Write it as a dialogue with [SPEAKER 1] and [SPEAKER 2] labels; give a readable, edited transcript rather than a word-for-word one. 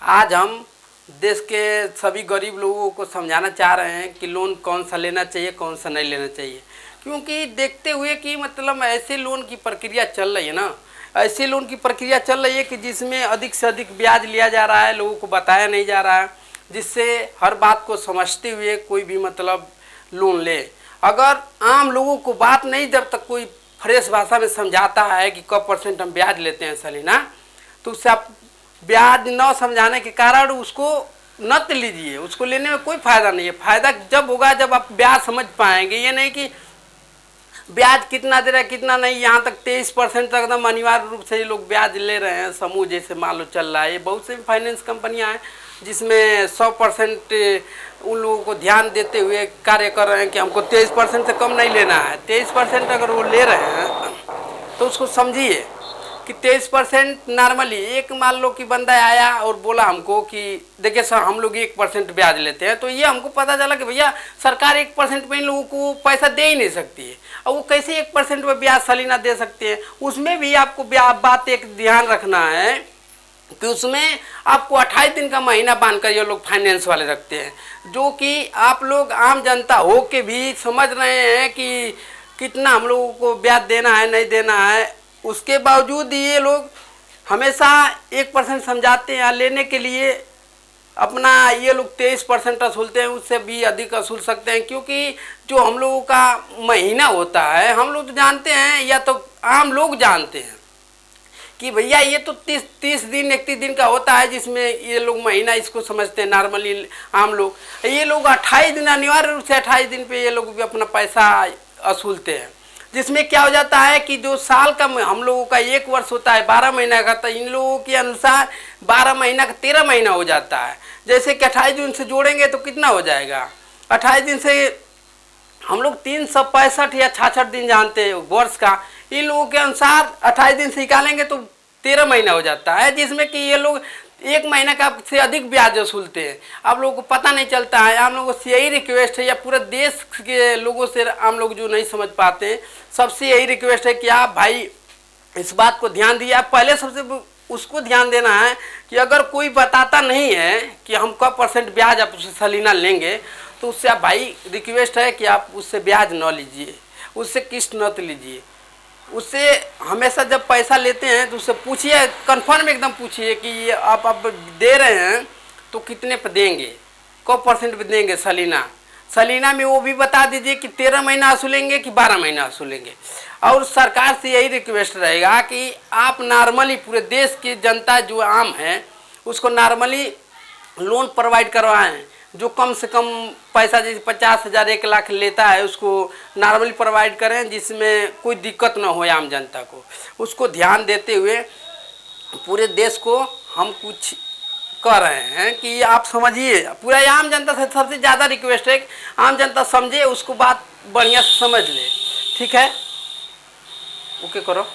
[SPEAKER 1] आज हम देश के सभी गरीब लोगों को समझाना चाह रहे हैं कि लोन कौन सा लेना चाहिए, कौन सा नहीं लेना चाहिए। क्योंकि देखते हुए कि मतलब ऐसे लोन की प्रक्रिया चल रही है ना, ऐसे लोन की प्रक्रिया चल रही है कि जिसमें अधिक से अधिक ब्याज लिया जा रहा है, लोगों को बताया नहीं जा रहा है, जिससे हर बात को समझते हुए कोई भी मतलब लोन ले। अगर आम लोगों को बात नहीं, जब तक कोई फ्रेश भाषा में समझाता है कि कब % हम ब्याज लेते हैं सालाना, तो उससे आप ब्याज न समझाने के कारण उसको न लीजिए, उसको लेने में कोई फ़ायदा नहीं है। फ़ायदा जब होगा जब आप ब्याज समझ पाएंगे। ये नहीं कि ब्याज कितना दे रहा है कितना नहीं, यहाँ तक 23% तक एकदम अनिवार्य रूप से ये लोग ब्याज ले रहे हैं। समूह जैसे मान लो चल रहा है, ये बहुत से फाइनेंस कंपनियां हैं जिसमें 100% उन लोगों को ध्यान देते हुए कार्य कर रहे हैं कि हमको 23% से कम नहीं लेना है। 23% अगर वो ले रहे हैं तो उसको समझिए कि 23% नॉर्मली, एक मान लो कि बंदा आया और बोला हमको कि देखिए सर हम लोग 1% ब्याज लेते हैं, तो ये हमको पता चला कि भैया सरकार 1% पे इन लोगों को पैसा दे ही नहीं सकती है। और वो कैसे 1% पे ब्याज सालाना दे सकते हैं? उसमें भी आपको बात एक ध्यान रखना है कि उसमें आपको 28 दिन का महीना बांध कर ये लोग फाइनेंस वाले रखते हैं, जो कि आप लोग आम जनता हो के भी समझ रहे हैं कि कितना हम लोगों को ब्याज देना है नहीं देना है। उसके बावजूद ये लोग हमेशा 1% समझाते हैं, लेने के लिए अपना ये लोग 23% वसूलते हैं, उससे भी अधिक वसूल सकते हैं। क्योंकि जो हम लोगों का महीना होता है, हम लोग तो जानते हैं या तो आम लोग जानते हैं कि भैया ये तो 30 दिन 31 दिन का होता है, जिसमें ये लोग महीना इसको समझते हैं नॉर्मली आम लोग। ये लोग 28 दिन, अनिवार्य रूप से 28 दिन पे ये लोग भी अपना पैसा वसूलते हैं, जिसमें क्या हो जाता है कि जो साल का हम लोगों का 1 वर्ष होता है 12 महीना का, तो इन लोगों के अनुसार 12 महीना का 13 महीना हो जाता है। जैसे कि 28 दिन से जोड़ेंगे तो कितना हो जाएगा? 28 दिन से हम लोग 365 या 66 दिन जानते हैं वर्ष का, इन लोगों के अनुसार 28 दिन से निकालेंगे तो 13 महीना हो जाता है, जिसमें कि ये लोग 1 महीना का से अधिक ब्याज वसूलते हैं। आप लोगों को पता नहीं चलता है। आम लोगों से यही रिक्वेस्ट है, या पूरे देश के लोगों से आम लोग जो नहीं समझ पाते हैं, सबसे यही रिक्वेस्ट है कि आप भाई इस बात को ध्यान दिए। आप पहले सबसे उसको ध्यान देना है कि अगर कोई बताता नहीं है कि हम कब % ब्याज आप उससे सालाना लेंगे, तो उससे आप भाई रिक्वेस्ट है कि आप उससे ब्याज न लीजिए, उससे किस्त न लीजिए। उससे हमेशा जब पैसा लेते हैं तो उससे पूछिए, कंफर्म एकदम पूछिए कि ये आप दे रहे हैं तो कितने पे देंगे, कब % पे देंगे सालाना में वो भी बता दीजिए कि 13 महीना वसूलेंगे कि 12 महीना वसूलेंगे। और सरकार से यही रिक्वेस्ट रहेगा कि आप नॉर्मली पूरे देश की जनता जो आम है उसको नॉर्मली लोन प्रोवाइड करवाएं। जो कम से कम पैसा जैसे 50,000 1 लाख लेता है उसको नॉर्मली प्रोवाइड करें, जिसमें कोई दिक्कत ना हो आम जनता को। उसको ध्यान देते हुए पूरे देश को हम कुछ कर रहे हैं कि आप समझिए। पूरा आम जनता से सबसे ज़्यादा रिक्वेस्ट है कि आम जनता समझे, उसको बात बढ़िया से समझ ले। ठीक है, ओके करो।